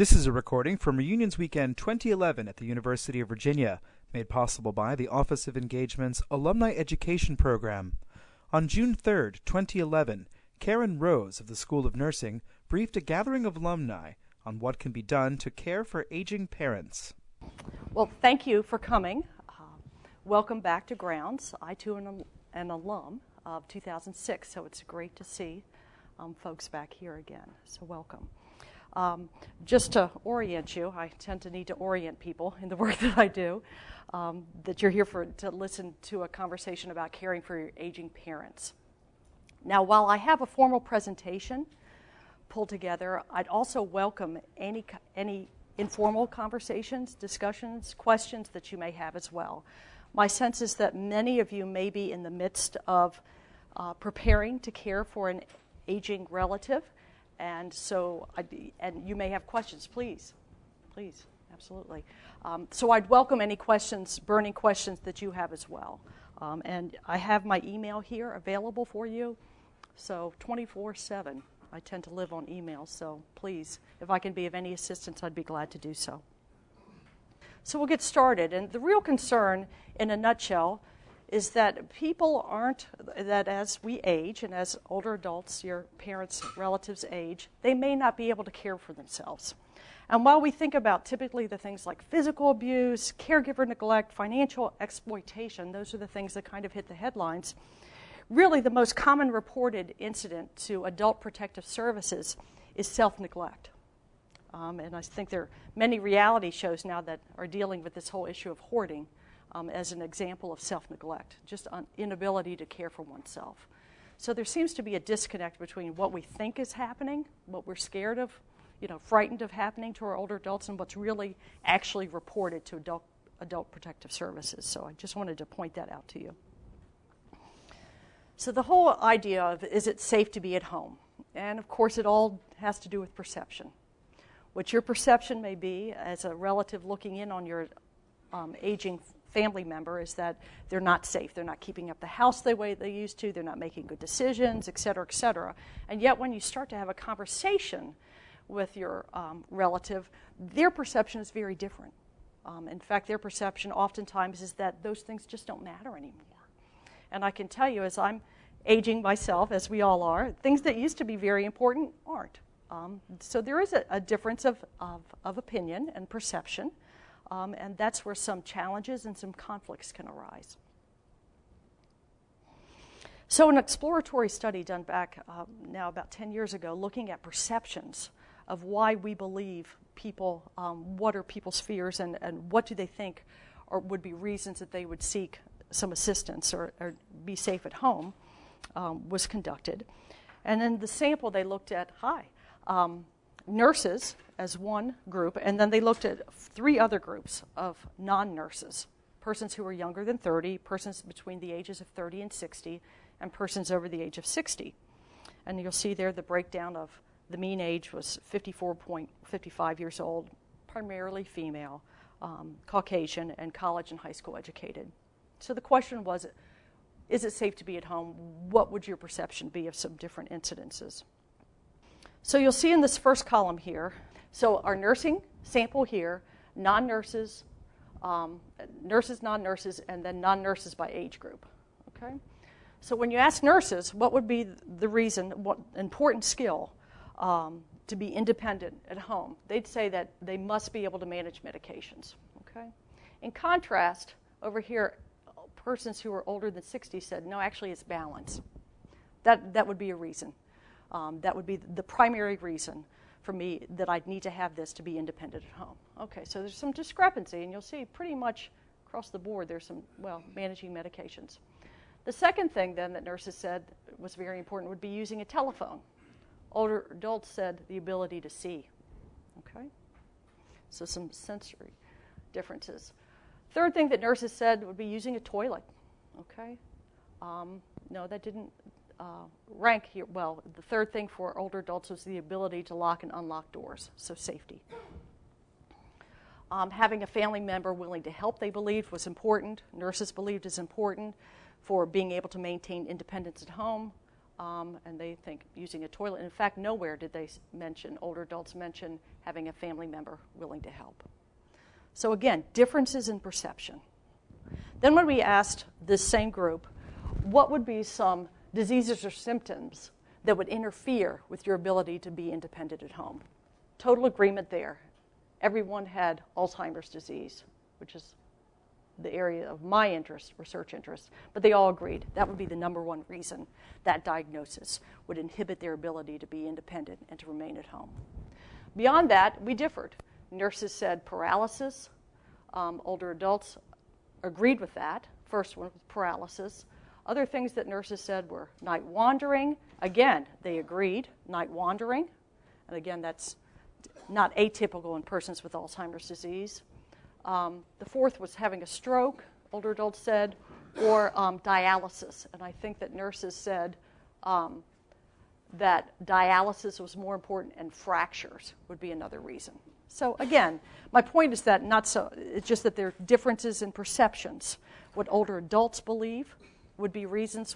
This is a recording from Reunions Weekend 2011 at the University of Virginia, made possible by the Office of Engagement's Alumni Education Program. On June 3, 2011, Karen Rose of the School of Nursing briefed a gathering of alumni on what can be done to care for aging parents. Well, thank you for coming. Welcome back to Grounds. I, too, am an alum of 2006, so it's great to see folks back here again. So welcome. Just to orient you, I tend to need to orient people in the work that I do, that you're here to listen to a conversation about caring for your aging parents. Now, while I have a formal presentation pulled together, I'd also welcome any informal conversations, discussions, questions that you may have as well. My sense is that many of you may be in the midst of preparing to care for an aging relative, and so you may have questions. Please, absolutely. So I'd welcome any questions, burning questions that you have as well. And I have my email here available for you, so 24/7. I tend to live on email, so please, if I can be of any assistance, I'd be glad to do so. So we'll get started. And the real concern, in a nutshell, is that people that as we age and as older adults, your parents, relatives age, they may not be able to care for themselves. And while we think about typically the things like physical abuse, caregiver neglect, financial exploitation, those are the things that kind of hit the headlines, really the most common reported incident to adult protective services is self-neglect. And I think there are many reality shows now that are dealing with this whole issue of hoarding as an example of self-neglect, just inability to care for oneself. So there seems to be a disconnect between what we think is happening, what we're scared of, frightened of happening to our older adults, and what's really actually reported to adult protective services. So I just wanted to point that out to you. So the whole idea of, is it safe to be at home? And of course it all has to do with perception. What your perception may be as a relative looking in on your aging family member is that they're not safe. They're not keeping up the house the way they used to. They're not making good decisions, et cetera, et cetera. And yet when you start to have a conversation with your relative, their perception is very different. In fact, their perception oftentimes is that those things just don't matter anymore. And I can tell you, as I'm aging myself, as we all are, things that used to be very important aren't. So there is a difference of opinion and perception, and that's where some challenges and some conflicts can arise. So an exploratory study done back now about 10 years ago, looking at perceptions of why we believe people, what are people's fears, and what do they think or would be reasons that they would seek some assistance or be safe at home, was conducted. And in the sample they looked at, nurses as one group, and then they looked at 3 other groups of non-nurses, persons who were younger than 30, persons between the ages of 30 and 60, and persons over the age of 60. And you'll see there the breakdown of the mean age was 54.55 years old, primarily female, Caucasian, and college and high school educated. So the question was, is it safe to be at home? What would your perception be of some different incidences? So you'll see in this first column here, so our nursing sample here, non-nurses, nurses, non-nurses, and then non-nurses by age group. Okay? So when you ask nurses, what would be the reason, what important skill to be independent at home, they'd say that they must be able to manage medications. Okay? In contrast, over here, persons who are older than 60 said, no, actually it's balance. That would be a reason. That would be the primary reason for me that I'd need to have this to be independent at home. Okay, so there's some discrepancy, and you'll see pretty much across the board there's some, managing medications. The second thing then that nurses said was very important would be using a telephone. Older adults said the ability to see. Okay, so some sensory differences. Third thing that nurses said would be using a toilet. Okay, no, that didn't rank here. Well, the third thing for older adults was the ability to lock and unlock doors, so safety. Having a family member willing to help, they believed, was important. Nurses believed is important for being able to maintain independence at home. and they think using a toilet. In fact, nowhere did they mention, older adults mention having a family member willing to help. So again, differences in perception. Then when we asked this same group, what would be some diseases or symptoms that would interfere with your ability to be independent at home? Total agreement there. Everyone had Alzheimer's disease, which is the area of my interest, research interest, but they all agreed that would be the number one reason that diagnosis would inhibit their ability to be independent and to remain at home. Beyond that, we differed. Nurses said paralysis. Older adults agreed with that. First one was paralysis. Other things that nurses said were night wandering. Again, they agreed, night wandering. And again, that's not atypical in persons with Alzheimer's disease. The fourth was having a stroke, older adults said, or dialysis. And I think that nurses said that dialysis was more important and fractures would be another reason. So again, my point is that it's just that there are differences in perceptions. What older adults believe would be reasons,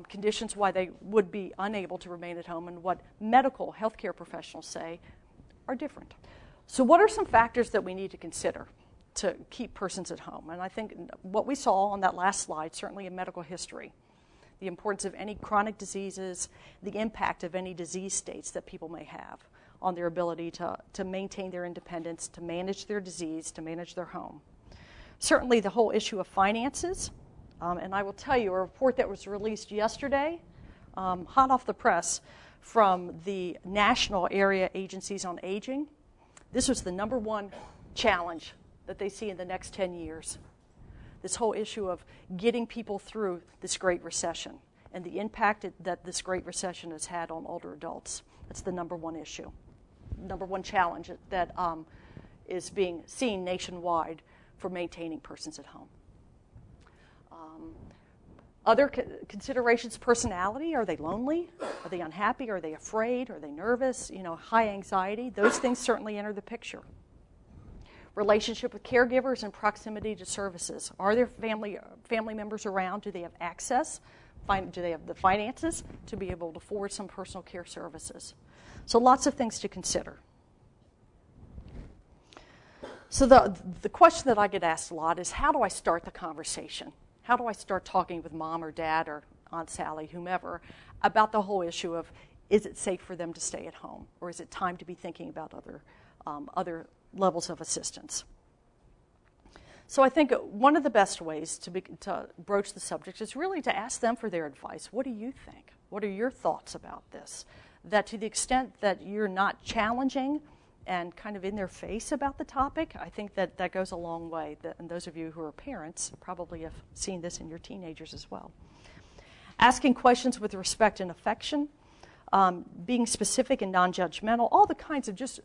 conditions why they would be unable to remain at home, and what medical healthcare professionals say are different. So what are some factors that we need to consider to keep persons at home? And I think what we saw on that last slide, certainly in medical history, the importance of any chronic diseases, the impact of any disease states that people may have on their ability to maintain their independence, to manage their disease, to manage their home. Certainly the whole issue of finances, and I will tell you, a report that was released yesterday, hot off the press, from the National Area Agencies on Aging. This was the number one challenge that they see in the next 10 years. This whole issue of getting people through this Great Recession and the impact that this Great Recession has had on older adults. That's the number one issue, number one challenge that is being seen nationwide for maintaining persons at home. Other considerations, personality. Are they lonely? Are they unhappy? Are they afraid? Are they nervous? High anxiety. Those things certainly enter the picture. Relationship with caregivers and proximity to services. Are there family members around? Do they have access? Do they have the finances to be able to afford some personal care services? So lots of things to consider. So the question that I get asked a lot is, how do I start the conversation? How do I start talking with mom or dad or Aunt Sally, whomever, about the whole issue of, is it safe for them to stay at home? Or is it time to be thinking about other levels of assistance? So I think one of the best ways to broach the subject is really to ask them for their advice. What do you think? What are your thoughts about this? That to the extent that you're not challenging and kind of in their face about the topic, I think that goes a long way. And those of you who are parents probably have seen this in your teenagers as well. Asking questions with respect and affection, being specific and non-judgmental, all the kinds of just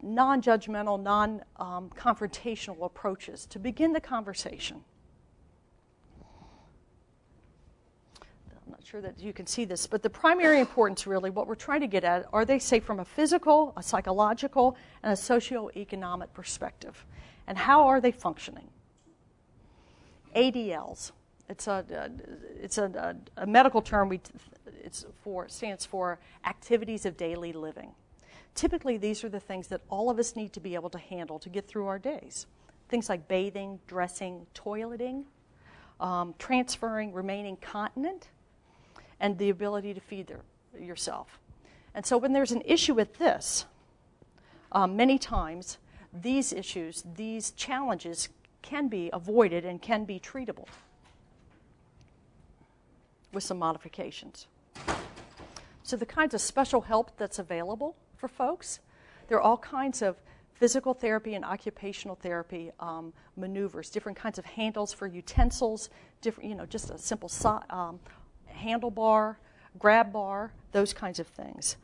non-judgmental, non-confrontational approaches to begin the conversation. I'm not sure that you can see this, but the primary importance really, what we're trying to get at, are they safe from a physical, a psychological, and a socioeconomic perspective? And how are they functioning? ADLs. It's a medical term. Stands for activities of daily living. Typically, these are the things that all of us need to be able to handle to get through our days. Things like bathing, dressing, toileting, transferring, remaining continent, and the ability to feed yourself. And so when there's an issue with this, many times these issues, these challenges can be avoided and can be treatable with some modifications. So the kinds of special help that's available for folks, there are all kinds of physical therapy and occupational therapy maneuvers, different kinds of handles for utensils, different, just a simple handlebar, grab bar, those kinds of things.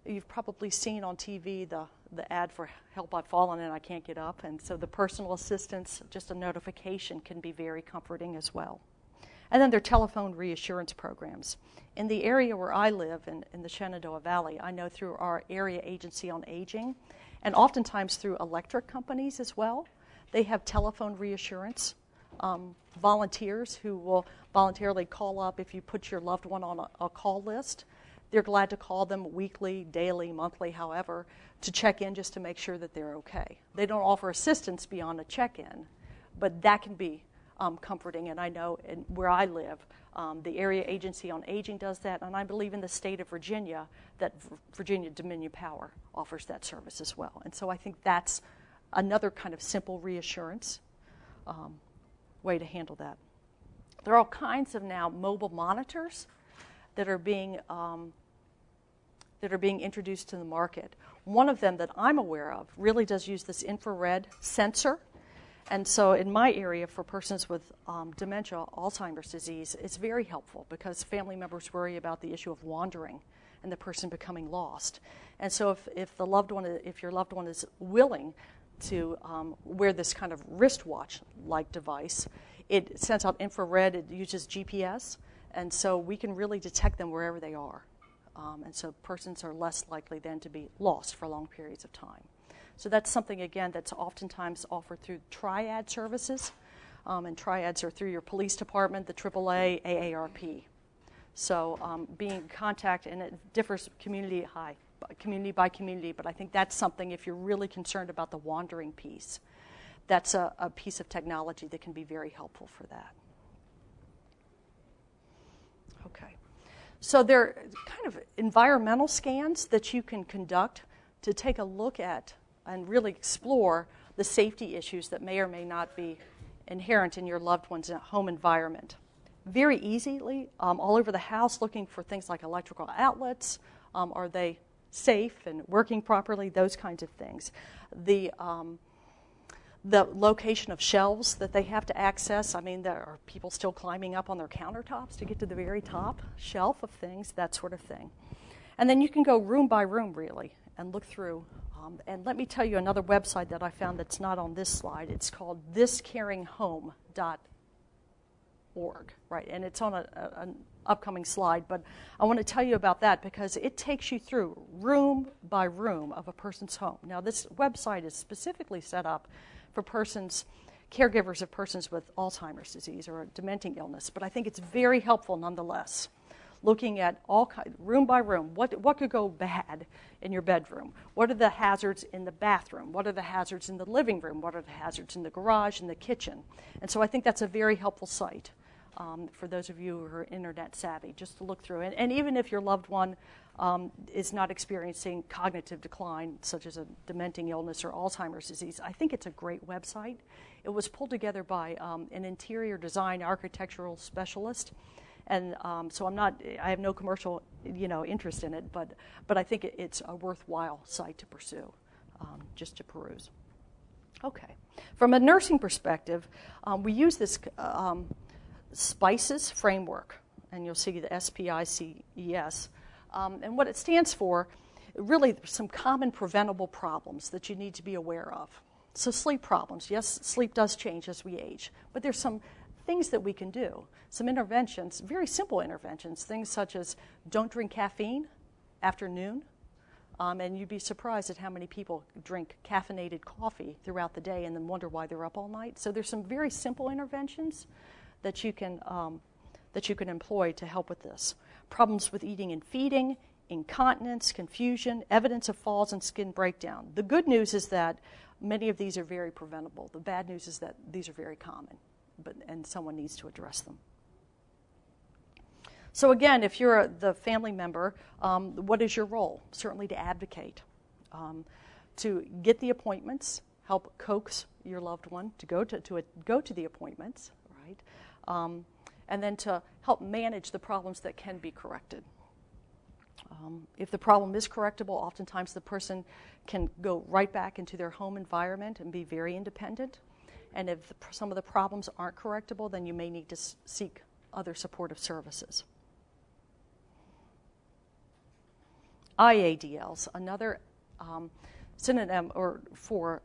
You've probably seen on TV the ad for help, I've fallen and I can't get up, and so the personal assistance, just a notification, can be very comforting as well. And then there are telephone reassurance programs. In the area where I live, in the Shenandoah Valley, I know through our area agency on aging, and oftentimes through electric companies as well, they have telephone reassurance volunteers who will voluntarily call up if you put your loved one on a call list. They're glad to call them weekly, daily, monthly, however, to check in just to make sure that they're okay. They don't offer assistance beyond a check-in, but that can be comforting. And I know where I live, the Area Agency on Aging does that, and I believe in the state of Virginia that Virginia Dominion Power offers that service as well. And so I think that's another kind of simple reassurance way to handle that. There are all kinds of now mobile monitors that are being introduced to the market. One of them that I'm aware of really does use this infrared sensor. And so in my area, for persons with dementia, Alzheimer's disease, it's very helpful because family members worry about the issue of wandering and the person becoming lost. And so if your loved one is willing to wear this kind of wristwatch-like device, it sends out infrared, it uses GPS, and so we can really detect them wherever they are. And so persons are less likely then to be lost for long periods of time. So that's something, again, that's oftentimes offered through triad services. And triads are through your police department, the AAA, AARP. So being in contact, and it differs community by community, but I think that's something, if you're really concerned about the wandering piece, that's a piece of technology that can be very helpful for that. Okay. So there are kind of environmental scans that you can conduct to take a look at and really explore the safety issues that may or may not be inherent in your loved one's home environment. Very easily, all over the house, looking for things like electrical outlets. Are they safe and working properly? Those kinds of things. The location of shelves that they have to access. I mean, there are people still climbing up on their countertops to get to the very top shelf of things, that sort of thing. And then you can go room by room, really, and look through. And let me tell you another website that I found that's not on this slide. It's called thiscaringhome.org, right? And it's on an upcoming slide, but I want to tell you about that because it takes you through room by room of a person's home. Now, this website is specifically set up for caregivers of persons with Alzheimer's disease or a dementing illness, but I think it's very helpful nonetheless. Looking at room by room, what could go bad in your bedroom? What are the hazards in the bathroom? What are the hazards in the living room? What are the hazards in the garage and the kitchen? And so I think that's a very helpful site for those of you who are internet savvy, just to look through. And even if your loved one is not experiencing cognitive decline, such as a dementing illness or Alzheimer's disease, I think it's a great website. It was pulled together by an interior design architectural specialist. And so I have no commercial, interest in it, but I think it's a worthwhile site to pursue, just to peruse. Okay. From a nursing perspective, we use this SPICES framework, and you'll see the SPICES. And what it stands for, really some common preventable problems that you need to be aware of. So sleep problems. Yes, sleep does change as we age, but there's some things that we can do. Some interventions, very simple interventions, things such as don't drink caffeine after noon. And you'd be surprised at how many people drink caffeinated coffee throughout the day and then wonder why they're up all night. So there's some very simple interventions that you can employ to help with this. Problems with eating and feeding, incontinence, confusion, evidence of falls, and skin breakdown. The good news is that many of these are very preventable. The bad news is that these are very common, and someone needs to address them. So again, if you're the family member, what is your role? Certainly to advocate, to get the appointments, help coax your loved one to go to the appointments, right? And then to help manage the problems that can be corrected. If the problem is correctable, oftentimes the person can go right back into their home environment and be very independent. And if some of the problems aren't correctable, then you may need to seek other supportive services. IADLs, another synonym for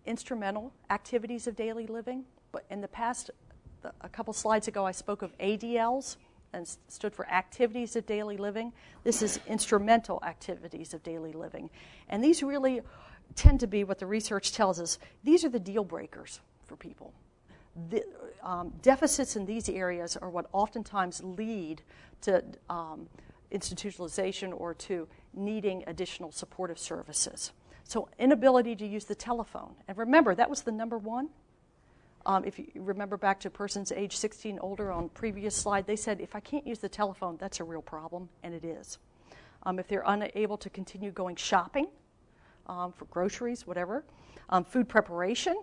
instrumental activities of daily living. But in the past, a couple slides ago, I spoke of ADLs and stood for activities of daily living. This is instrumental activities of daily living. And these really tend to be what the research tells us. These are the deal breakers for people. deficits in these areas are what oftentimes lead to institutionalization or to needing additional supportive services. So inability to use the telephone. And remember, that was the number one. If you remember back to persons age 16 older on previous slide, they said, if I can't use the telephone, that's a real problem, and it is. If they're unable to continue going shopping for groceries, whatever, food preparation,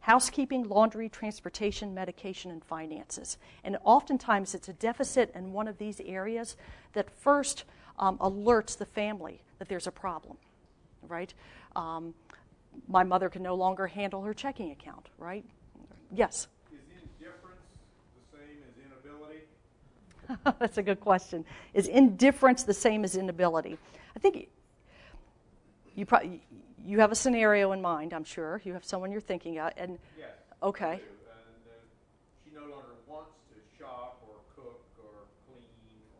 housekeeping, laundry, transportation, medication, and finances. And oftentimes it's a deficit in one of these areas that first alerts the family that there's a problem, right? My mother can no longer handle her checking account, right? Yes? Is indifference the same as inability? That's a good question. Is indifference the same as inability? I think you have a scenario in mind, I'm sure. You have someone you're thinking of. And yes. Okay. I do. And she no longer wants to shop or cook or clean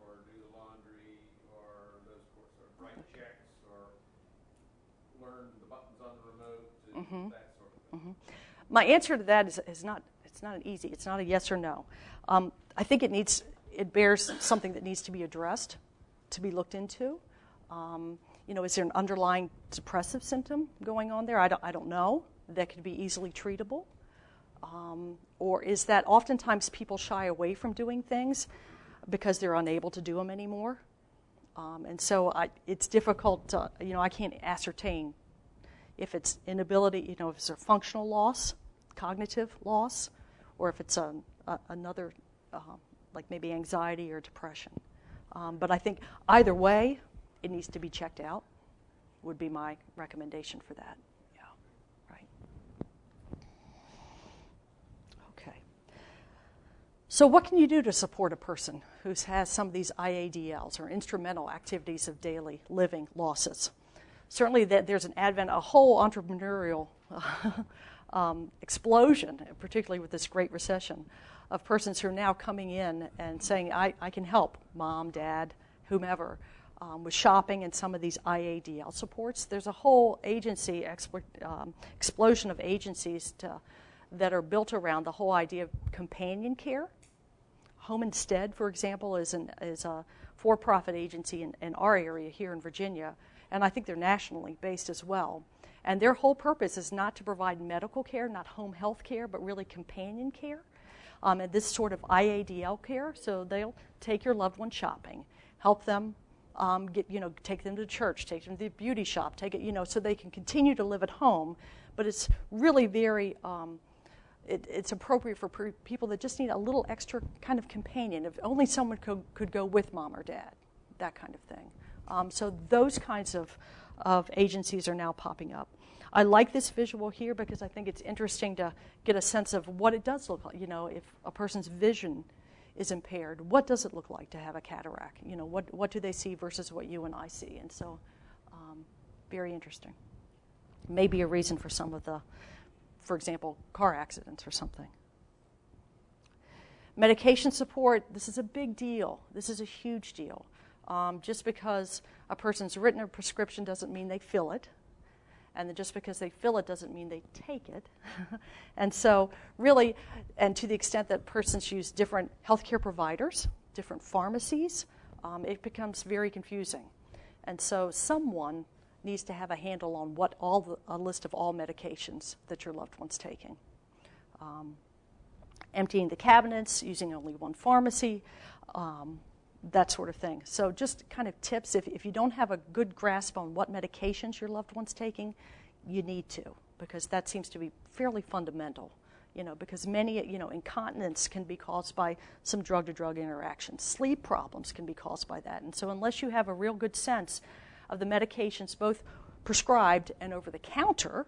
or do the laundry or those sorts of write checks or learn the buttons on the remote, that sort of thing. My answer to that is not. It's not an easy. It's not a yes or no. I think it bears something that needs to be addressed, to be looked into. Is there an underlying depressive symptom going on there? I don't know. That could be easily treatable. Or is that oftentimes people shy away from doing things because they're unable to do them anymore? And so it's difficult. I can't ascertain if it's inability, if it's a functional loss, cognitive loss, or if it's another, like maybe anxiety or depression. But I think either way, it needs to be checked out, would be my recommendation for that. Yeah, right. Okay. So what can you do to support a person who has some of these IADLs, or instrumental activities of daily living losses? Certainly there's an advent, a whole entrepreneurial explosion, particularly with this Great Recession, of persons who are now coming in and saying, I can help mom, dad, whomever, with shopping and some of these IADL supports. There's a whole agency, explosion of agencies that are built around the whole idea of companion care. Home Instead, for example, is a for-profit agency in our area here in Virginia, and I think they're nationally based as well. And their whole purpose is not to provide medical care, not home health care, but really companion care, and this sort of IADL care. So they'll take your loved one shopping, help them take them to church, take them to the beauty shop, take it, so they can continue to live at home. But it's really very, it's appropriate for people that just need a little extra kind of companion. If only someone could go with mom or dad, that kind of thing. So those kinds of agencies are now popping up. I like this visual here because I think it's interesting to get a sense of what it does look like. If a person's vision is impaired, what does it look like to have a cataract? What do they see versus what you and I see? And so, very interesting. Maybe a reason for some of the, for example, car accidents or something. Medication support, this is a big deal. This is a huge deal. Just because a person's written a prescription doesn't mean they fill it. And then just because they fill it doesn't mean they take it. And so really, and to the extent that persons use different healthcare providers, different pharmacies, it becomes very confusing. And so someone needs to have a handle on what a list of all medications that your loved one's taking. Emptying the cabinets, using only one pharmacy, that sort of thing. So just kind of tips, if you don't have a good grasp on what medications your loved one's taking, you need to, because that seems to be fairly fundamental, because many, incontinence can be caused by some drug-to-drug interactions. Sleep problems can be caused by that. And so unless you have a real good sense of the medications, both prescribed and over the counter,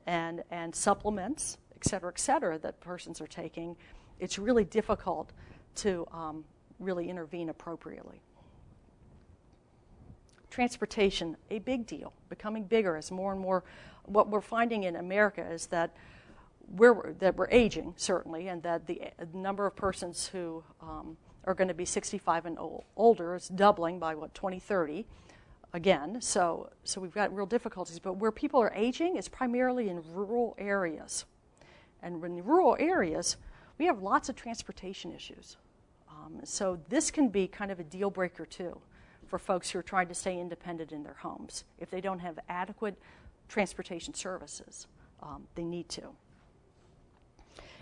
and supplements, et cetera, that persons are taking, it's really difficult to really intervene appropriately. Transportation, a big deal, becoming bigger as more and more. What we're finding in America is that we're aging, certainly, and that the number of persons who are going to be 65 and older is doubling by, 2030, again. So we've got real difficulties. But where people are aging is primarily in rural areas. And in rural areas, we have lots of transportation issues. So this can be kind of a deal breaker too for folks who are trying to stay independent in their homes. If they don't have adequate transportation services, they need to.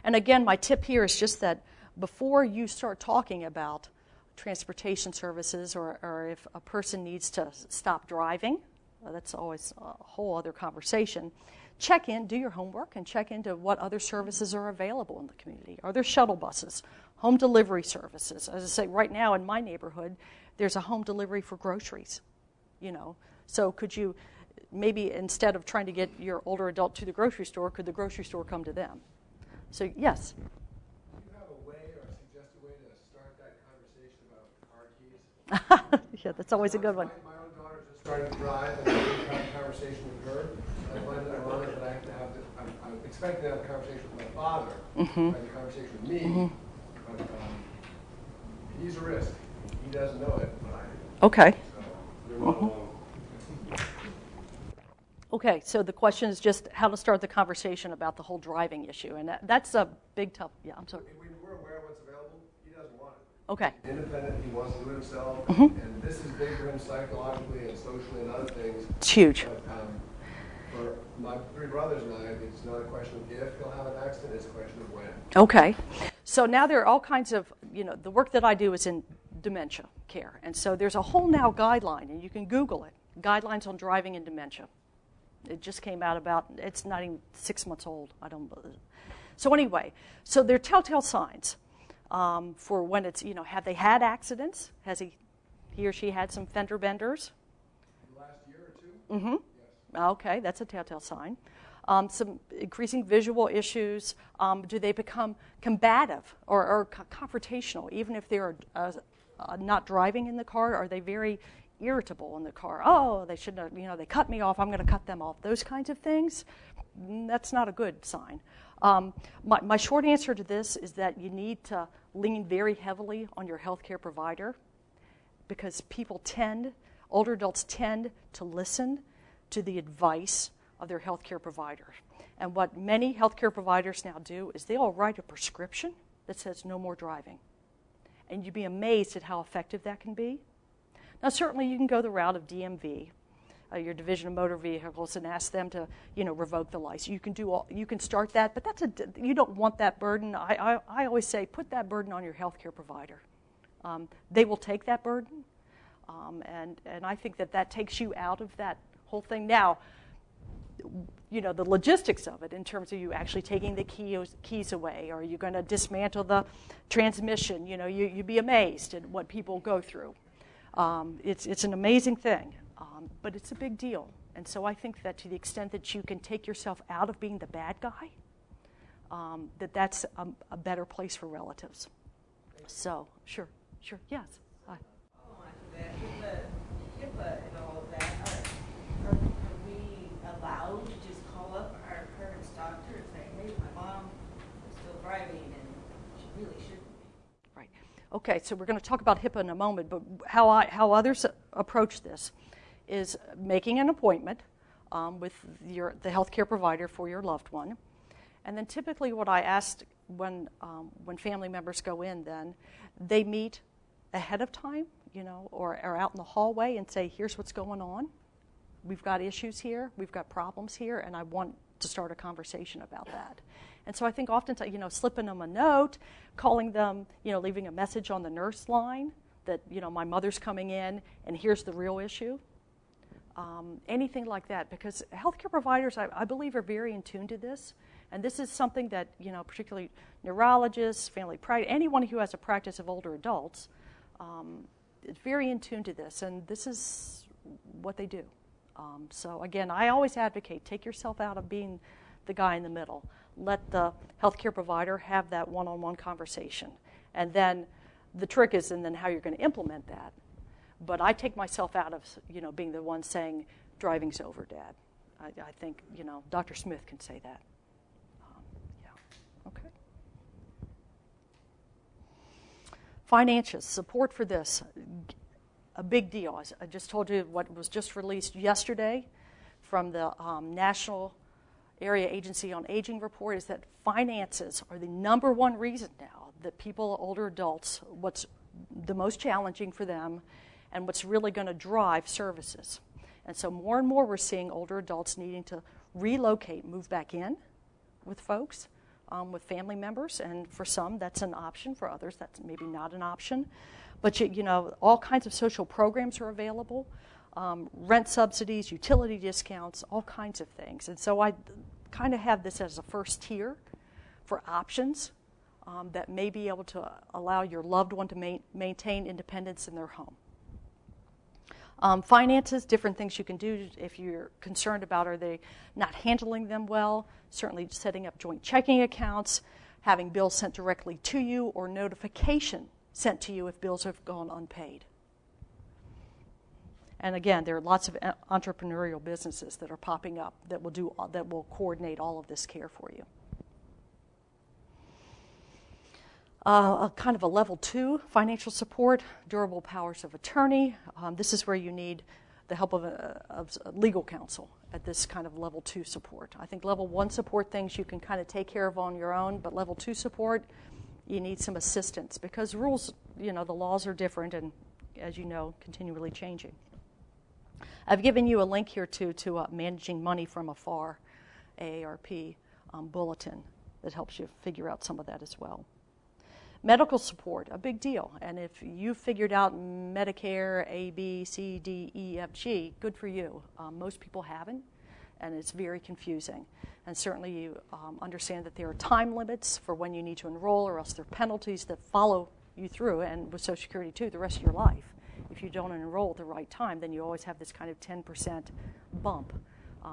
And again, my tip here is just that before you start talking about transportation services or if a person needs to stop driving, that's always a whole other conversation. Check in, do your homework, and check into what other services are available in the community. Are there shuttle buses, home delivery services? As I say, right now in my neighborhood, there's a home delivery for groceries, So could you, maybe instead of trying to get your older adult to the grocery store, could the grocery store come to them? So, yes? Do you have a way or a suggested way to start that conversation about car keys? Yeah, that's always a good one. My own daughter just started to drive, and I have a conversation with her. I find it ironic that I have to have this. I'm expecting to have a conversation with my father, have a conversation with me, but he's a risk. He doesn't know it, but I do. Okay. So you're not alone. Okay, so the question is just how to start the conversation about the whole driving issue, and that's a big tough. Yeah, I'm sorry. We're aware of what's available. He doesn't want it. Okay. Independent, he wants to do it himself, and this is big for him psychologically and socially and other things. It's huge. But, for my three brothers and I, it's not a question of if he'll have an accident, it's a question of when. Okay. So now there are all kinds of, the work that I do is in dementia care. And so there's a whole now guideline, and you can Google it, Guidelines on Driving in Dementia. It just came out it's not even 6 months old, I don't believe. So anyway, so there are telltale signs for when it's, have they had accidents? Has he or she had some fender benders? The last year or two? Mm-hmm. Okay, that's a telltale sign. Some increasing visual issues. Do they become combative or confrontational, even if they're not driving in the car? Are they very irritable in the car? Oh, they shouldn't have, they cut me off, I'm going to cut them off. Those kinds of things, that's not a good sign. My short answer to this is that you need to lean very heavily on your healthcare provider because older adults tend to listen to the advice of their healthcare provider. And what many healthcare providers now do is they'll write a prescription that says no more driving. And you'd be amazed at how effective that can be. Now, certainly you can go the route of DMV, your Division of Motor Vehicles, and ask them to, revoke the license. You can start that, but you don't want that burden. I always say put that burden on your healthcare provider. They will take that burden, and I think that takes you out of that whole thing. Now, the logistics of it in terms of you actually taking the keys away, or you're going to dismantle the transmission, you'd be amazed at what people go through. It's an amazing thing, but it's a big deal. And so I think that to the extent that you can take yourself out of being the bad guy, that's a better place for relatives. So, sure, yes. Hi. HIPAA and all of that, are we allowed to just call up our parents' doctor and say, hey, my mom is still driving and she really shouldn't be? Right. Okay, so we're going to talk about HIPAA in a moment, but how others approach this is making an appointment with the healthcare provider for your loved one. And then typically what I asked when family members go in, then they meet ahead of time, or out in the hallway and say, here's what's going on. We've got issues here, we've got problems here, and I want to start a conversation about that. And so I think oftentimes, slipping them a note, calling them, leaving a message on the nurse line that, my mother's coming in and here's the real issue. Anything like that, because healthcare providers, I believe, are very in tune to this. And this is something that, particularly neurologists, family practice, anyone who has a practice of older adults, is very in tune to this. And this is what they do. So again, I always advocate, take yourself out of being the guy in the middle. Let the healthcare provider have that one-on-one conversation. And then the trick is and then how you're going to implement that. But I take myself out of, being the one saying, driving's over, Dad. I think, Dr. Smith can say that. Yeah. Okay. Finances, support for this, a big deal. I just told you what was just released yesterday from the National Area Agency on Aging report is that finances are the number one reason now that people, older adults, what's the most challenging for them and what's really going to drive services. And so more and more we're seeing older adults needing to relocate, move back in with folks, with family members, and for some that's an option, for others that's maybe not an option. But you know, all kinds of social programs are available, rent subsidies, utility discounts, all kinds of things. And so I kind of have this as a first tier for options that may be able to allow your loved one to maintain independence in their home. Finances, different things you can do if you're concerned about are they not handling them well, certainly setting up joint checking accounts, having bills sent directly to you, or notification sent to you if bills have gone unpaid. And again, there are lots of entrepreneurial businesses that are popping up that will coordinate all of this care for you. A kind of a level 2 financial support, durable powers of attorney. This is where you need the help of legal counsel at this kind of level 2 support. I think level 1 support things you can kind of take care of on your own, but level 2 support, you need some assistance because rules, you know, the laws are different and, as you know, continually changing. I've given you a link here to Managing Money from Afar, AARP bulletin that helps you figure out some of that as well. Medical support, a big deal. And if you figured out Medicare, A, B, C, D, E, F, G, good for you. Most people haven't, and it's very confusing. And certainly you understand that there are time limits for when you need to enroll, or else there are penalties that follow you through, and with Social Security too, the rest of your life. If you don't enroll at the right time, then you always have this kind of 10% bump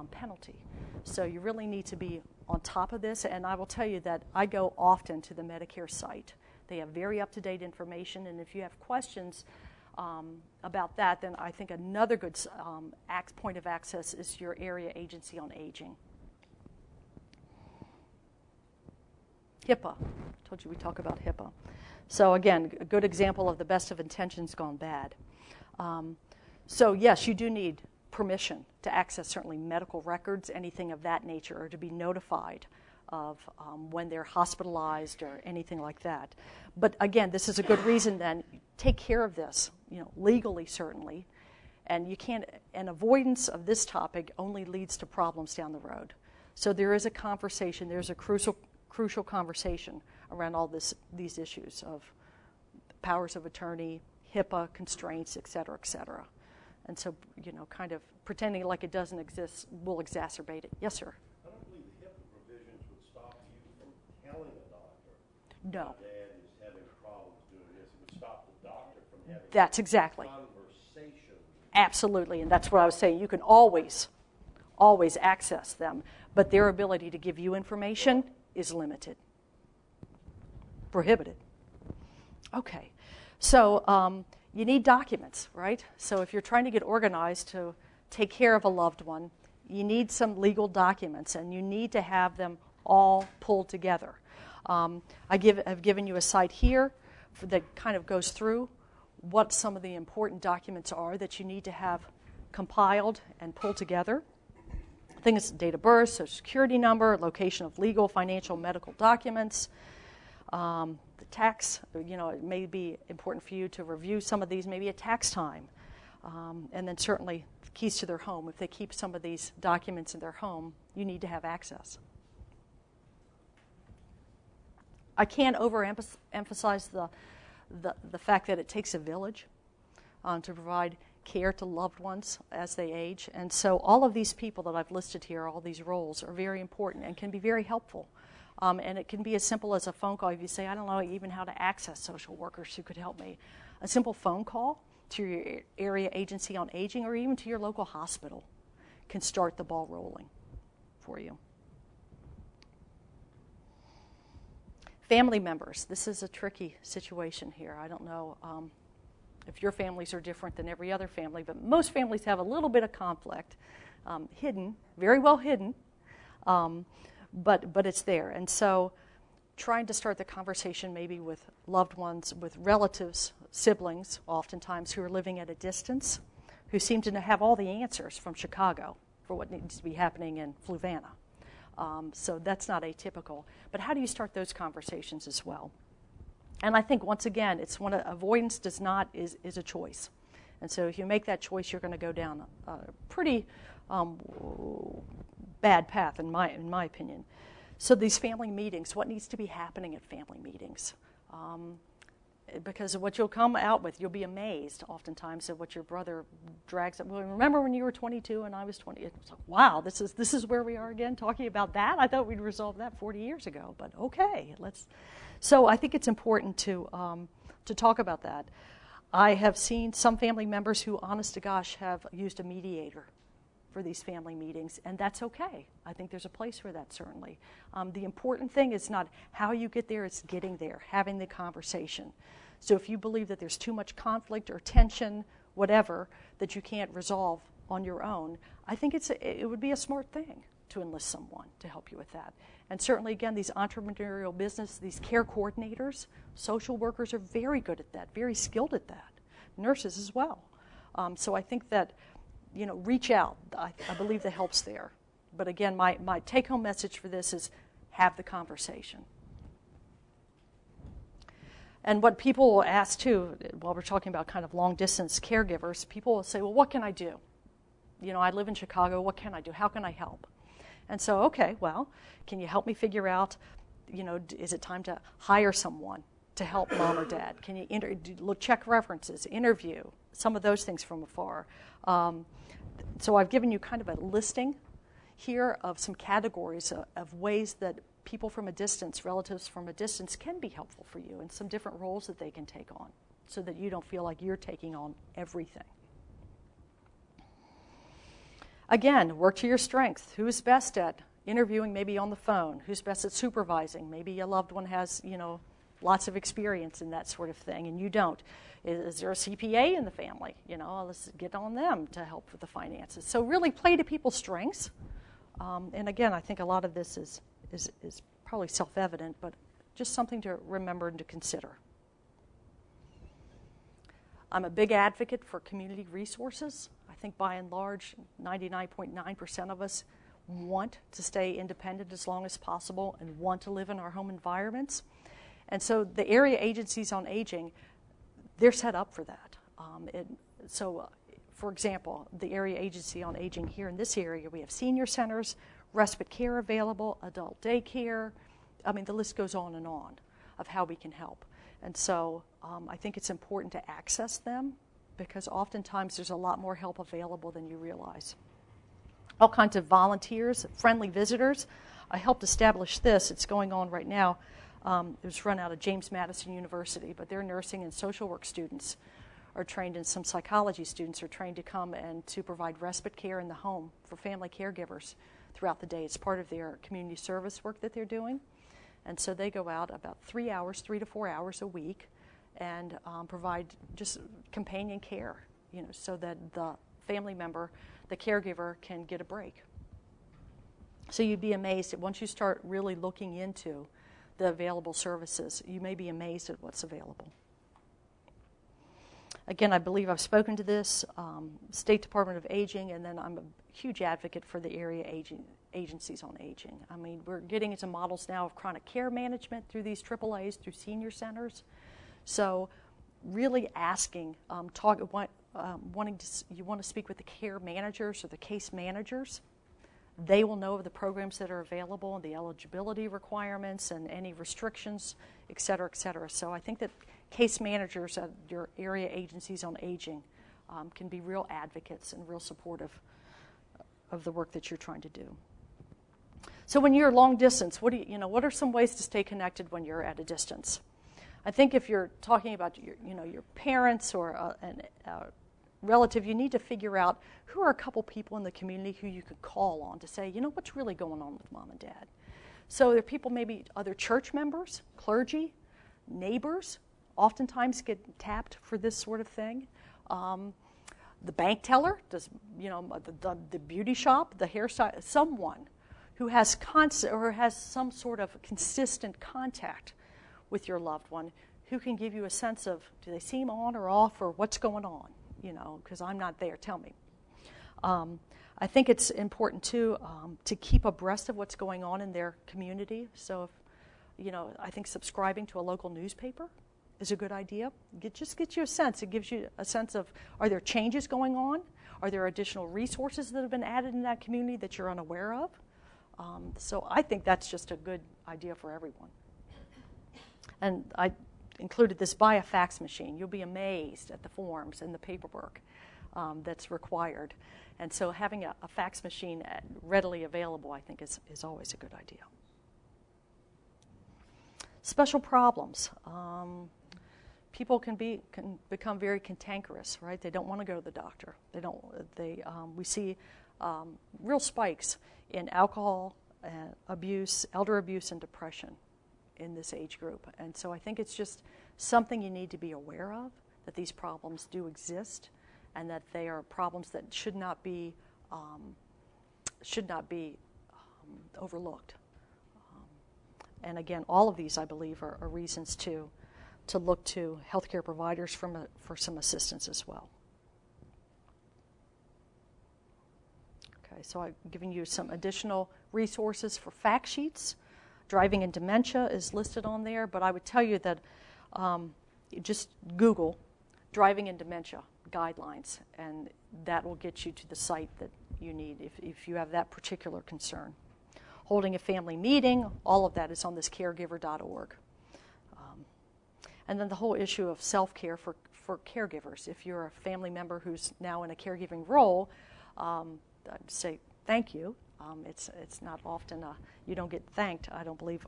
penalty. So you really need to be on top of this, and I will tell you that I go often to the Medicare site. They have very up-to-date information, and if you have questions about that, then I think another good point of access is your Area Agency on Aging. HIPAA. I told you we talk about HIPAA. So again, a good example of the best of intentions gone bad. So yes, you do need permission to access certainly medical records, anything of that nature, or to be notified of when they're hospitalized or anything like that. But again, this is a good reason then, take care of this, you know, legally certainly, and you can't, an avoidance of this topic only leads to problems down the road. So there is a conversation, there's a crucial conversation around all these issues of powers of attorney, HIPAA constraints, et cetera, et cetera. And so, you know, kind of pretending like it doesn't exist will exacerbate it. Yes, sir? I don't believe the HIPAA provisions would stop you from telling a doctor No. my dad is having problems doing this. It would stop the doctor from having That's exactly. conversation. Absolutely, and that's what I was saying. You can always access them, but their ability to give you information is limited, prohibited. Okay, so you need documents, right? So if you're trying to get organized to take care of a loved one, you need some legal documents, and you need to have them all pulled together. I've given you a site here that kind of goes through what some of the important documents are that you need to have compiled and pulled together. I think it's date of birth, social security number, location of legal, financial, medical documents, the tax, you know, it may be important for you to review some of these, maybe at tax time. And then certainly keys to their home. If they keep some of these documents in their home, you need to have access. I can't overemphasize the fact that it takes a village to provide care to loved ones as they age. And so all of these people that I've listed here, all these roles, are very important and can be very helpful. And it can be as simple as a phone call. If you say, I don't know even how to access social workers who could help me, a simple phone call to your Area Agency on Aging or even to your local hospital can start the ball rolling for you. Family members. This is a tricky situation here. I don't know if your families are different than every other family, but most families have a little bit of conflict, hidden, very well hidden, but it's there. And so trying to start the conversation maybe with loved ones, with relatives, siblings, oftentimes who are living at a distance, who seem to have all the answers from Chicago for what needs to be happening in Fluvanna. So that's not atypical. But how do you start those conversations as well? And I think, once again, it's avoidance is a choice. And so if you make that choice, you're going to go down a pretty bad path, in my opinion. So these family meetings, what needs to be happening at family meetings? Because of what you'll come out with, you'll be amazed oftentimes at what your brother drags up. Well, remember when you were 22 and I was 20? It's like, wow, this is where we are again, talking about that? I thought we'd resolved that 40 years ago, but okay, let's. So I think it's important to talk about that. I have seen some family members who, honest to gosh, have used a mediator for these family meetings, and that's okay. I think there's a place for that, certainly. The important thing is not how you get there, it's getting there, having the conversation. So if you believe that there's too much conflict or tension, whatever, that you can't resolve on your own, I think it would be a smart thing to enlist someone to help you with that. And certainly, again, these entrepreneurial business, these care coordinators, social workers are very good at that, very skilled at that. Nurses as well. So I think that, reach out. I believe that helps there. But again, my take-home message for this is have the conversation. And what people will ask, too, while we're talking about kind of long-distance caregivers, people will say, well, what can I do? I live in Chicago. What can I do? How can I help? And so, okay, well, can you help me figure out, is it time to hire someone to help mom or dad? Can you check references, interview, some of those things from afar? So I've given you kind of a listing here of some categories of ways that people from a distance, relatives from a distance, can be helpful for you, and some different roles that they can take on so that you don't feel like you're taking on everything. Again, work to your strength. Who's best at interviewing, maybe on the phone? Who's best at supervising? Maybe a loved one has, lots of experience in that sort of thing, and you don't. Is there a CPA in the family? Let's get on them to help with the finances. So really play to people's strengths. And again, I think a lot of this is probably self-evident, but just something to remember and to consider. I'm a big advocate for community resources. I think by and large, 99.9% of us want to stay independent as long as possible and want to live in our home environments. And so the area agencies on aging, they're set up for that. For example, the area agency on aging here in this area, we have senior centers, respite care available, adult daycare. The list goes on and on of how we can help. And so I think it's important to access them because oftentimes there's a lot more help available than you realize. All kinds of volunteers, friendly visitors. I helped establish this. It's going on right now. It was run out of James Madison University, but their nursing and social work students are trained, and some psychology students are trained to come and to provide respite care in the home for family caregivers throughout the day. It's part of their community service work that they're doing. And so they go out about 3 to 4 hours a week and provide just companion care, so that the family member, the caregiver, can get a break. So you'd be amazed that once you start really looking into the available services, you may be amazed at what's available. Again, I believe I've spoken to this, State Department of Aging, and then I'm a huge advocate for the area agencies on aging. We're getting into models now of chronic care management through these AAAs, through senior centers. So really asking, you want to speak with the care managers or the case managers. They will know of the programs that are available and the eligibility requirements and any restrictions, et cetera, et cetera. So I think that case managers at your area agencies on aging can be real advocates and real supportive of the work that you're trying to do. So when you're long distance, what are some ways to stay connected when you're at a distance? I think if you're talking about your parents or a relative, you need to figure out who are a couple people in the community who you could call on to say, what's really going on with mom and dad. So there are people, maybe other church members, clergy, neighbors, oftentimes get tapped for this sort of thing. The bank teller, the beauty shop, the hairstyle, someone who has some sort of consistent contact with your loved one, who can give you a sense of, do they seem on or off, or what's going on? Because I'm not there. Tell me. I I think it's important too to keep abreast of what's going on in their community. So, I think subscribing to a local newspaper is a good idea. Just gets you a sense. It gives you a sense of, are there changes going on? Are there additional resources that have been added in that community that you're unaware of? So I think that's just a good idea for everyone. And I included this buy a fax machine. You'll be amazed at the forms and the paperwork that's required. And so having a fax machine readily available, I think, is always a good idea. Special problems. People can become very cantankerous, right? They don't want to go to the doctor. We see real spikes in alcohol abuse, elder abuse, and depression in this age group. And so I think it's just something you need to be aware of, that these problems do exist, and that they are problems that should not be overlooked. And again, all of these, I believe, are reasons to look to healthcare providers for some assistance as well. Okay, so I've given you some additional resources for fact sheets. Driving and dementia is listed on there, but I would tell you that just Google driving and dementia guidelines, and that will get you to the site that you need if you have that particular concern. Holding a family meeting, all of that is on this caregiver.org. And then the whole issue of self-care for caregivers. If you're a family member who's now in a caregiving role, I'd say thank you. It's not often, you don't get thanked, I don't believe,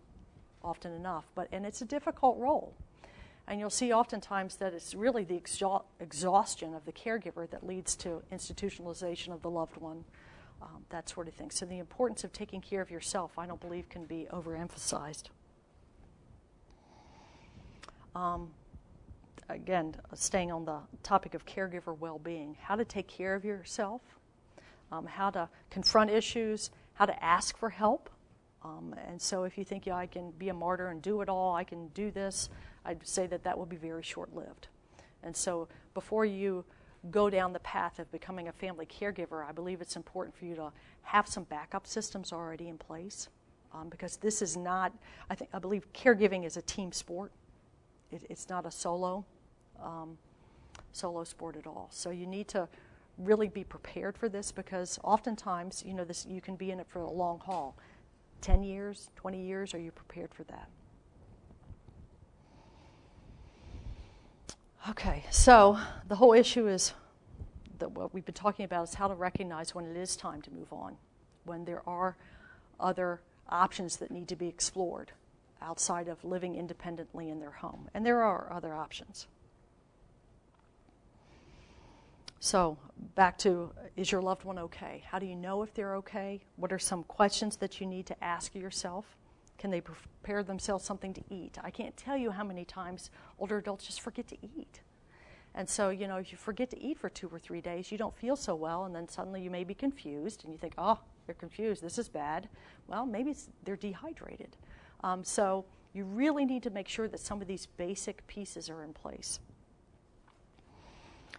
often enough. And it's a difficult role. And you'll see oftentimes that it's really the exhaustion of the caregiver that leads to institutionalization of the loved one, that sort of thing. So the importance of taking care of yourself, I don't believe, can be overemphasized. Again, staying on the topic of caregiver well-being, how to take care of yourself, how to confront issues, how to ask for help. And so if you think, I can be a martyr and do it all, I can do this, I'd say that will be very short-lived. And so before you go down the path of becoming a family caregiver, I believe it's important for you to have some backup systems already in place, because this is not, I believe caregiving is a team sport. It's not a solo sport at all. So you need to really be prepared for this, because oftentimes, you can be in it for a long haul. 10 years, 20 years, are you prepared for that? Okay, so the whole issue is that what we've been talking about is how to recognize when it is time to move on, when there are other options that need to be explored outside of living independently in their home. And there are other options. So back to, is your loved one okay? How do you know if they're okay? What are some questions that you need to ask yourself? Can they prepare themselves something to eat? I can't tell you how many times older adults just forget to eat. And so, if you forget to eat for 2 or 3 days, you don't feel so well, and then suddenly you may be confused, and you think, they're confused, this is bad. Well, maybe they're dehydrated. So you really need to make sure that some of these basic pieces are in place.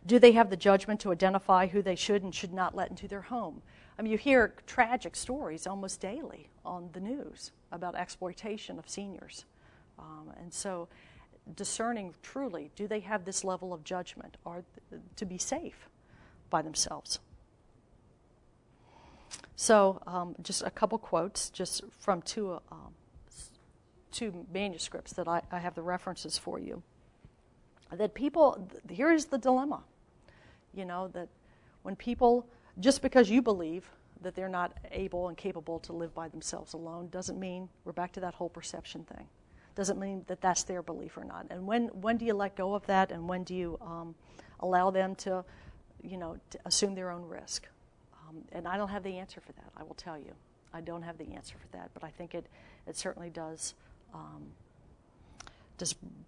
Do they have the judgment to identify who they should and should not let into their home? You hear tragic stories almost daily on the news about exploitation of seniors. And so discerning truly, do they have this level of judgment or to be safe by themselves? So just a couple quotes just from two manuscripts that I have the references for you. That people, here is the dilemma, that when people, just because you believe that they're not able and capable to live by themselves alone, doesn't mean, we're back to that whole perception thing, doesn't mean that that's their belief or not. And when do you let go of that, and when do you allow them to assume their own risk? And I don't have the answer for that, I will tell you. I don't have the answer for that, but I think it certainly does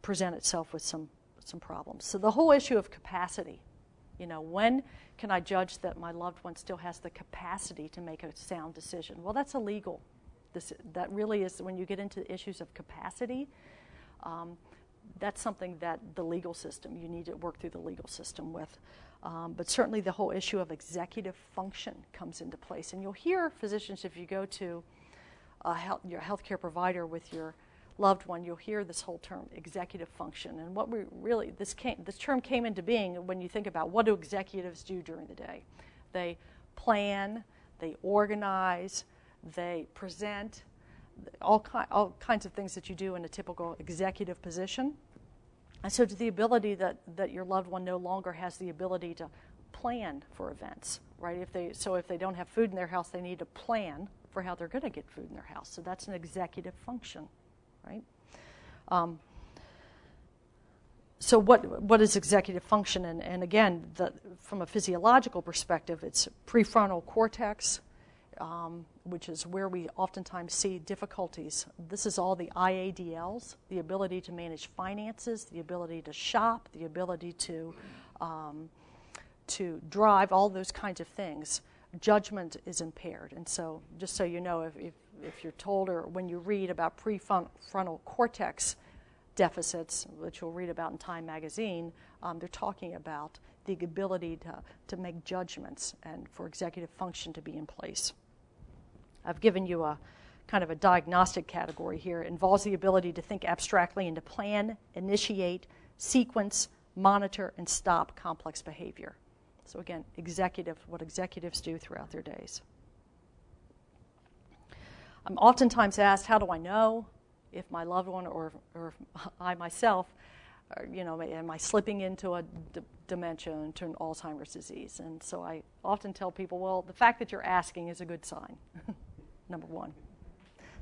present itself with some problems. So the whole issue of capacity, when can I judge that my loved one still has the capacity to make a sound decision? Well, that's illegal. That really is, when you get into issues of capacity, that's something that the legal system, you need to work through the legal system with. But certainly the whole issue of executive function comes into place. And you'll hear physicians, if you go to your healthcare provider with your loved one, you'll hear this whole term, executive function. And what we really, this term came into being when you think about what do executives do during the day. They plan, they organize, they present, all kinds of things that you do in a typical executive position. And so to the ability that your loved one no longer has the ability to plan for events, right? If they don't have food in their house, they need to plan for how they're going to get food in their house. So that's an executive function, right? So what is executive function? And again, from a physiological perspective, it's prefrontal cortex, which is where we oftentimes see difficulties. This is all the IADLs, the ability to manage finances, the ability to shop, the ability to drive, all those kinds of things. Judgment is impaired. And so just so you know, if you're told or when you read about prefrontal cortex deficits, which you'll read about in Time magazine, they're talking about the ability to make judgments and for executive function to be in place. I've given you a kind of a diagnostic category here. It involves the ability to think abstractly and to plan, initiate, sequence, monitor, and stop complex behavior. So again, what executives do throughout their days. I'm oftentimes asked, how do I know if my loved one or I myself, am I slipping into a dementia, into an Alzheimer's disease? And so I often tell people, well, the fact that you're asking is a good sign, number one.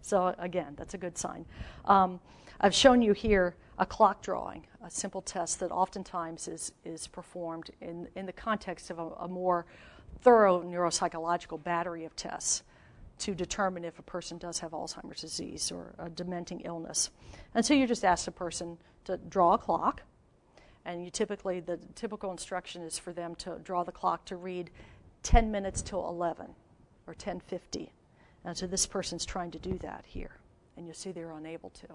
So again, that's a good sign. I've shown you here a clock drawing, a simple test that oftentimes is performed in the context of a more thorough neuropsychological battery of tests to determine if a person does have Alzheimer's disease or a dementing illness. And so you just ask the person to draw a clock, and the typical instruction is for them to draw the clock to read 10 minutes till 11 or 10:50. And so this person's trying to do that here, and you'll see they're unable to.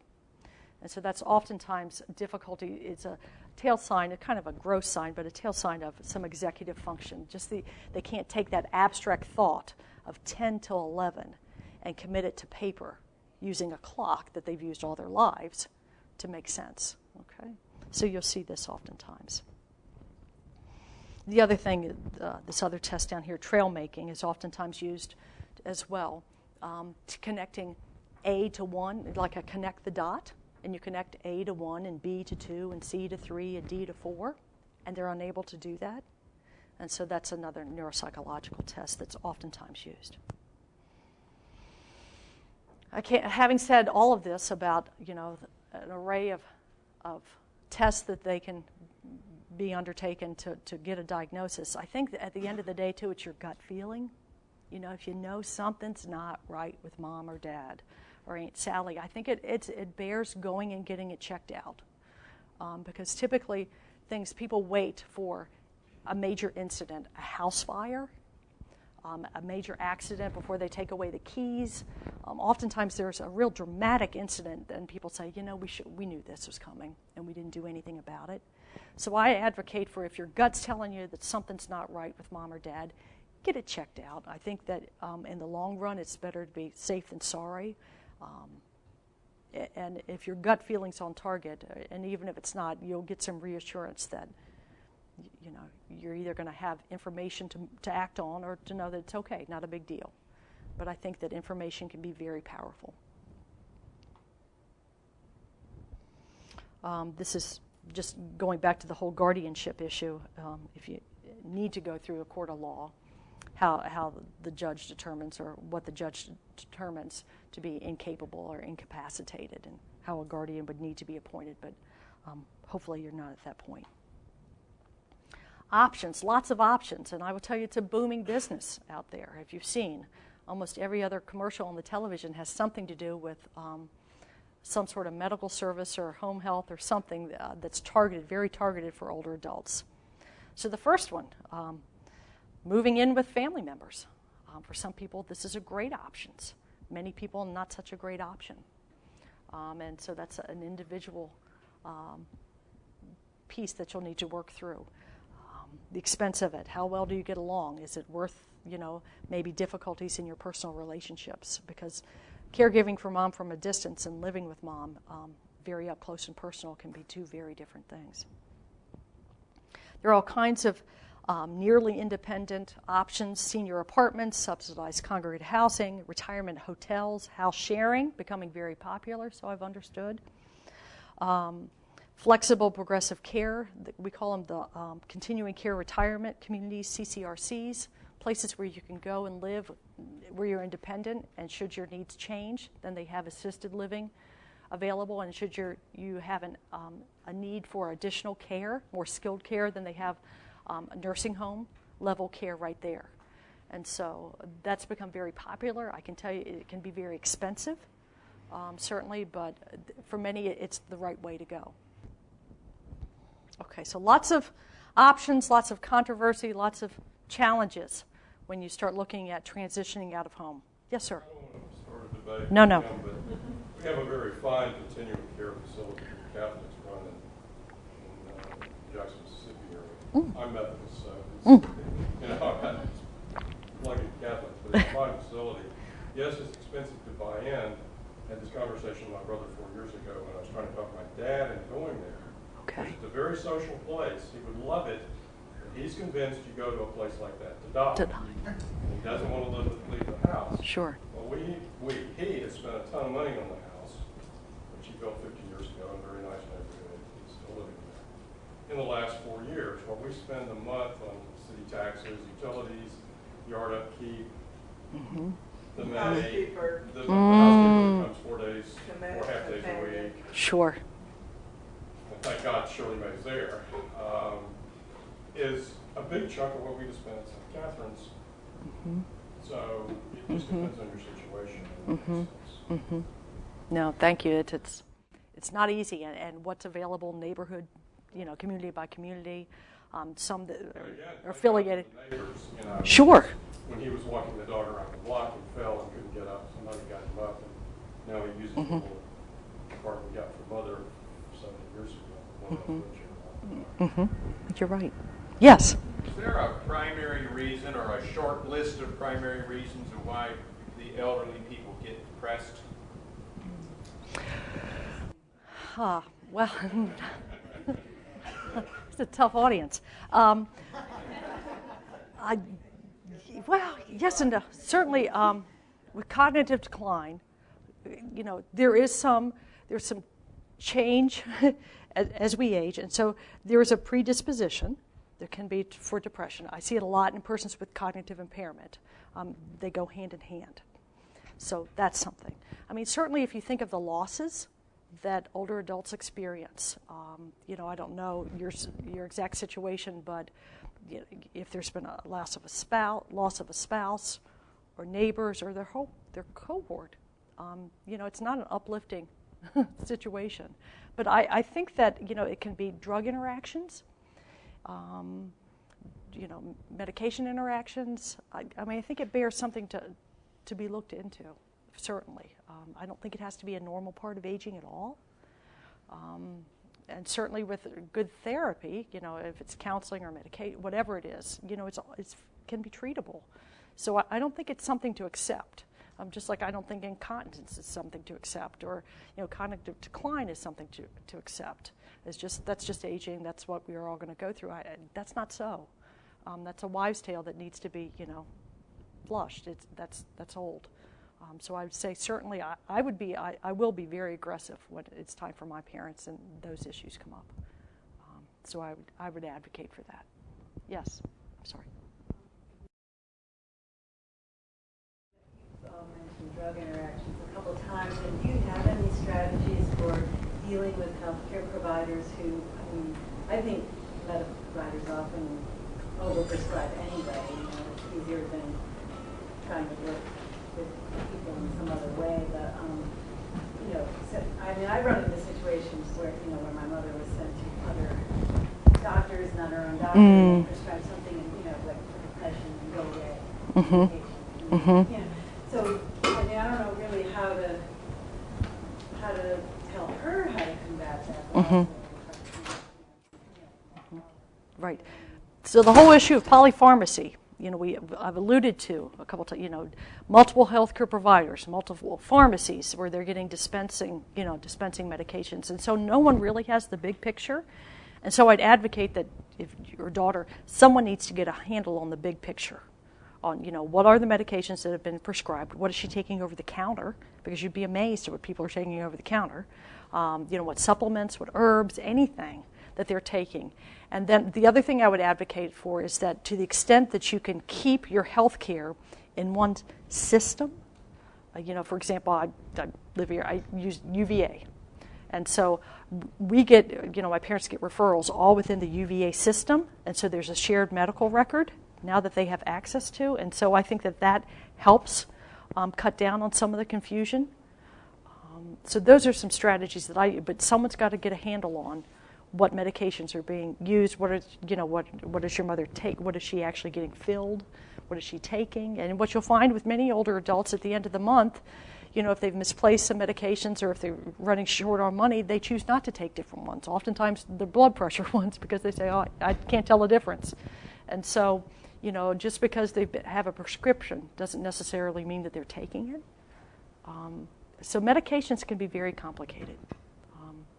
And so that's oftentimes difficulty. It's a tail sign, a kind of a gross sign, but a tail sign of some executive function. They can't take that abstract thought of 10 till 11 and commit it to paper using a clock that they've used all their lives to make sense. Okay, so you'll see this oftentimes. The other thing, this other test down here, trail making, is oftentimes used as well, to connecting A to 1, like a connect the dot, and you connect A to 1 and B to 2 and C to 3 and D to 4, and they're unable to do that. And so that's another neuropsychological test that's oftentimes used. Having said all of this about, an array of tests that they can be undertaken to get a diagnosis, I think that at the end of the day, too, it's your gut feeling. If you know something's not right with mom or dad or Aunt Sally, I think it bears going and getting it checked out. Because typically people wait for a major incident, a house fire, a major accident before they take away the keys. Oftentimes there's a real dramatic incident and people say, we knew this was coming and we didn't do anything about it. So I advocate for, if your gut's telling you that something's not right with mom or dad, get it checked out. I think that in the long run it's better to be safe than sorry. And if your gut feeling's on target, and even if it's not, you'll get some reassurance that you're either going to have information to act on or to know that it's okay, not a big deal. But I think that information can be very powerful. This is just going back to the whole guardianship issue. If you need to go through a court of law, how the judge determines, or what the judge determines to be incapable or incapacitated, and how a guardian would need to be appointed, but hopefully you're not at that point. Options, lots of options, and I will tell you it's a booming business out there. If you've seen, almost every other commercial on the television has something to do with some sort of medical service or home health or something that's very targeted for older adults. So the first one, moving in with family members. For some people, this is a great option. Many people, not such a great option. And so that's an individual piece that you'll need to work through. The expense of it, how well do you get along? Is it worth, maybe difficulties in your personal relationships? Because caregiving for mom from a distance and living with mom very up close and personal can be two very different things. There are all kinds of nearly independent options: senior apartments, subsidized congregate housing, retirement hotels, house sharing, becoming very popular, so I've understood. Flexible progressive care, we call them the continuing care retirement communities, CCRCs, places where you can go and live where you're independent, and should your needs change, then they have assisted living available, and should you have a need for additional care, more skilled care, then they have a nursing home level care right there. And so that's become very popular. I can tell you it can be very expensive, certainly, but for many it's the right way to go. Okay, so lots of options, lots of controversy, lots of challenges when you start looking at transitioning out of home. Yes, sir? I don't want to start a debate. No. But we have a very fine continuing care facility that Catholics run in Jackson, Mississippi area. I'm Methodist, so it's, I'm like a Catholic, but it's a fine facility. Yes, it's expensive to buy in. I had this conversation with my brother 4 years ago when I was trying to talk my dad into going there. Okay. It's a very social place. He would love it. He's convinced you go to a place like that to die. He doesn't want to leave the house. Sure. Well, he has spent a ton of money on the house, which he built 50 years ago in a very nice neighborhood. He's still living there. In the last 4 years, what we spend a month on city taxes, utilities, yard upkeep, the maid, the housekeeper comes 4 days, 4.5 days a week. Sure. Thank God Shirley May's there, is a big chunk of what we just spent at St. Catherine's. So it just depends on your situation. No, thank you. It's not easy, and what's available neighborhood, community by community. Some that are affiliated. Neighbors, Sure. When he was walking the dog around the block and fell and couldn't get up, somebody got him up, and now he uses the little apartment we got from mother 7 years ago. You're right. Yes. Is there a primary reason or a short list of primary reasons of why the elderly people get depressed? Well, it's a tough audience. Well, yes and no. Certainly, with cognitive decline, there's some change as we age, and so there is a predisposition. There can be for depression. I see it a lot in persons with cognitive impairment. They go hand in hand. So that's something. I mean, certainly if you think of the losses that older adults experience, I don't know your exact situation, but if there's been a loss of a spouse, or neighbors, or their cohort, it's not an uplifting situation. But I think that it can be drug interactions, medication interactions. I think it bears something to be looked into, certainly. I don't think it has to be a normal part of aging at all. And certainly with good therapy, if it's counseling or medication, whatever it is, it can be treatable. So I don't think it's something to accept. Just like I don't think incontinence is something to accept, or cognitive decline is something to accept. That's just aging. That's what we are all going to go through. That's not so. That's a wives' tale that needs to be flushed. That's old. So I would say certainly I will be very aggressive when it's time for my parents and those issues come up. So I would advocate for that. Yes. I'm sorry. Mentioned drug interactions a couple times, and do you have any strategies for dealing with healthcare providers who, I think medical providers often overprescribe anyway. It's easier than trying to work with people in some other way. But I run into situations where where my mother was sent to other doctors, not her own doctor, and prescribe something, like for depression and go away. So I don't know really how to tell her how to combat that. But also, Right. So the whole issue of polypharmacy, I've alluded to a couple times, multiple healthcare providers, multiple pharmacies where they're getting dispensing medications. And so no one really has the big picture. And so I'd advocate that if your daughter, someone needs to get a handle on the big picture, on, what are the medications that have been prescribed? What is she taking over the counter? Because you'd be amazed at what people are taking over the counter. What supplements, what herbs, anything that they're taking. And then the other thing I would advocate for is that to the extent that you can keep your health care in one system, for example, I live here, I use UVA. And so we get, my parents get referrals all within the UVA system. And so there's a shared medical record now that they have access to. And so I think that helps cut down on some of the confusion. So those are some strategies but someone's got to get a handle on what medications are being used, what does your mother take, what is she actually getting filled, what is she taking, and what you'll find with many older adults at the end of the month, if they've misplaced some medications or if they're running short on money, they choose not to take different ones, oftentimes the blood pressure ones, because they say, oh, I can't tell the difference. And so, just because they have a prescription doesn't necessarily mean that they're taking it. So medications can be very complicated.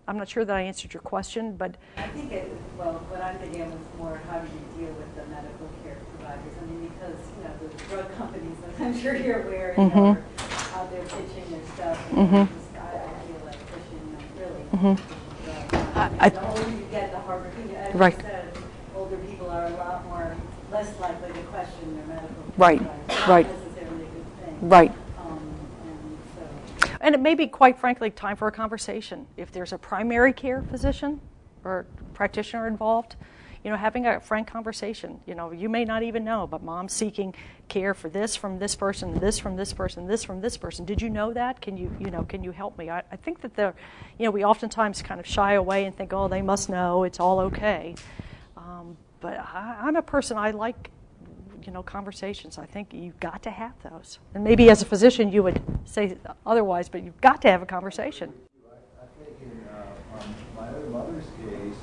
I'm not sure that I answered your question, but I think what I'm thinking of is more how do you deal with the medical care providers? I mean, because, the drug companies, as I'm sure you're aware, are out there pitching their stuff. And I feel like pushing, really. The older you get, the harder, as Right. you said, older people are a lot less likely to question their medical care Right, providers. right. Not necessarily a good thing. right. And so, And it may be, quite frankly, time for a conversation. If there's a primary care physician or practitioner involved, having a frank conversation. You may not even know, but mom's seeking care for this from this person, this from this person, this from this person. Did you know that? Can you help me? I think that we oftentimes kind of shy away and think, oh, they must know, it's all okay. But I'm a person, I like conversations. I think you've got to have those. And maybe as a physician you would say otherwise, but you've got to have a conversation. I think in my own mother's case,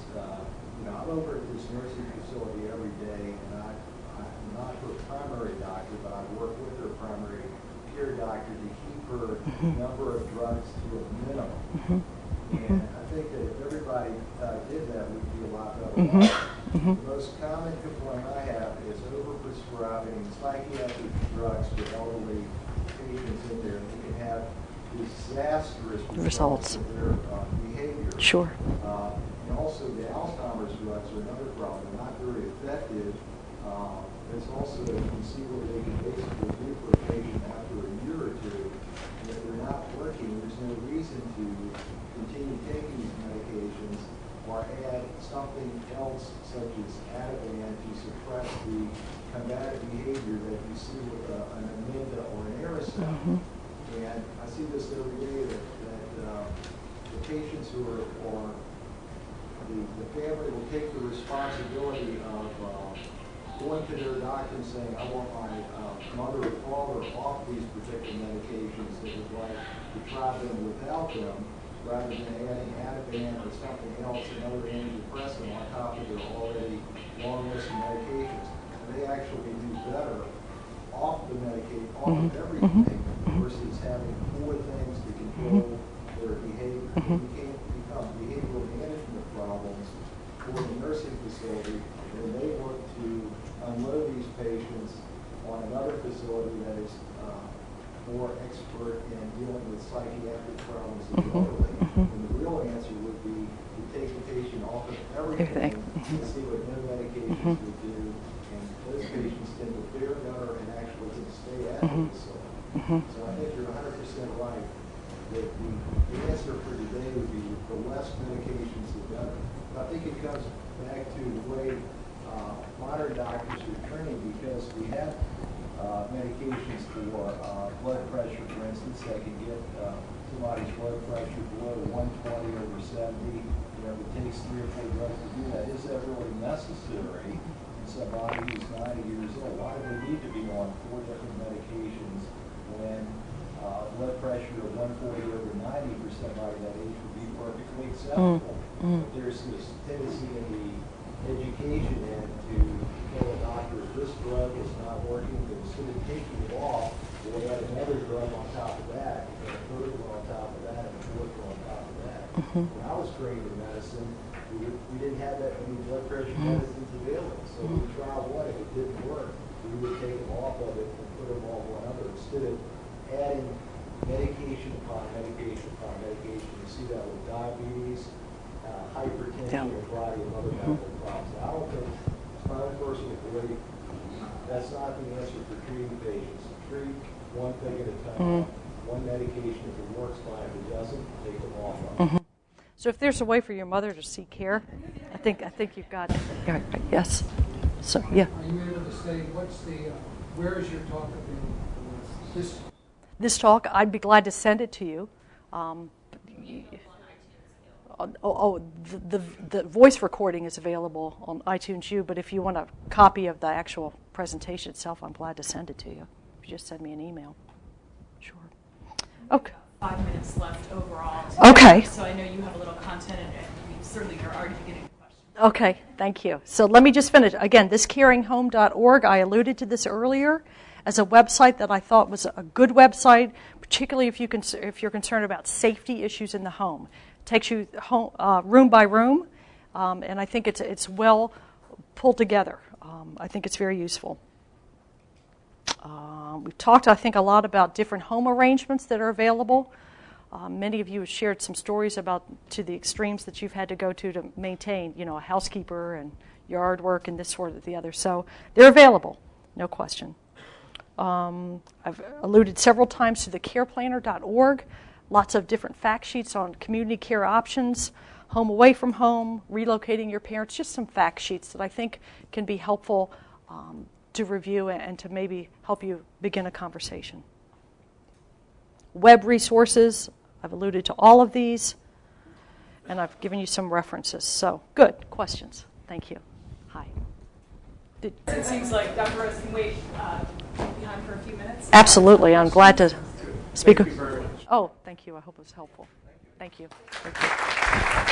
I'm over at this nursing facility every day, and I'm not her primary doctor, but I work with her primary care doctor to keep her number of drugs to a minimum. And I think that if everybody did that, we'd be a lot better off. The most common complaint I have is overprescribing psychiatric drugs for elderly patients in there, and they can have disastrous results of their behavior. Sure. And also the Alzheimer's drugs are another problem. They're not very effective. There's also, you can see what they can basically do for a patient after a year or two. And if they're not working, there's no reason to continue taking these medications or add something else such as Ativan to suppress the combative behavior that you see with an Namenda or an Aricept. And I see this every day that the patients who are, or the family will take the responsibility of going to their doctor and saying, I want my mother or father off these particular medications that would like to try them without them, rather than adding Ativan or something else, another antidepressant on top of their already long list of medications. And they actually do better off the medication, off of everything, versus having four things to control their behavior. You can't become behavioral management problems for the nursing facility, and they work to unload these patients on another facility that is more expert in dealing with psychiatric problems of the elderly. And the real answer would be to take the patient off of everything and see what no medications would do. And those patients tend to fare better and actually can stay at the facility. So I think you're 100% right that the answer for today would be the less medications, the better. But I think it comes back to the way modern doctors are trained, because we have medications for blood pressure, for instance, that can get somebody's blood pressure below 120 over 70. It takes 3 or 4 drugs to do that. Is that really necessary in somebody who's 90 years old? Why do they need to be on 4 different medications when blood pressure of 140 over 90 for somebody that age would be perfectly acceptable. But there's this tendency in the education end to tell a doctor, this drug is not working, but instead of taking it off, they add another drug on top of that, and a third one on top of that, and a fourth one on top of that. When I was trained in medicine, we didn't have that many blood pressure medicines available. So we tried one, if it didn't work, we would take them off of it and put them on one other instead of adding medication upon medication upon medication. You see that with diabetes, hypertension, and a variety of other medical problems. Now, I don't think, it's my own personal belief, that's not the answer for treating patients. Treat one thing at a time, one medication. If it works, fine. If it doesn't, take them off of it. So if there's a way for your mother to seek care, I think you've got it. Right. Yes. So yeah. Are you able to say where is your talk available? This talk, I'd be glad to send it to you. The voice recording is available on iTunes U, but if you want a copy of the actual presentation itself, I'm glad to send it to you. If you just send me an email. Sure. Okay. 5 minutes left overall. Okay. So I know you have a little content, and we certainly are already getting questions. Okay, thank you. So let me just finish. Again, thiscaringhome.org, I alluded to this earlier as a website that I thought was a good website, particularly if you're concerned about safety issues in the home. It takes you home, room by room, and I think it's well pulled together. I think it's very useful. We've talked, I think, a lot about different home arrangements that are available. Many of you have shared some stories about to the extremes that you've had to go to maintain, a housekeeper and yard work and this sort of the other. So they're available, no question. I've alluded several times to the careplanner.org. Lots of different fact sheets on community care options, home away from home, relocating your parents, just some fact sheets that I think can be helpful to review and to maybe help you begin a conversation. Web resources, I've alluded to all of these, and I've given you some references. So, good. Questions? Thank you. Hi. It seems like Dr. Rose can wait behind for a few minutes. Absolutely. I'm glad to speak. Thank you very much. Oh, thank you. I hope it was helpful. Thank you. Thank you.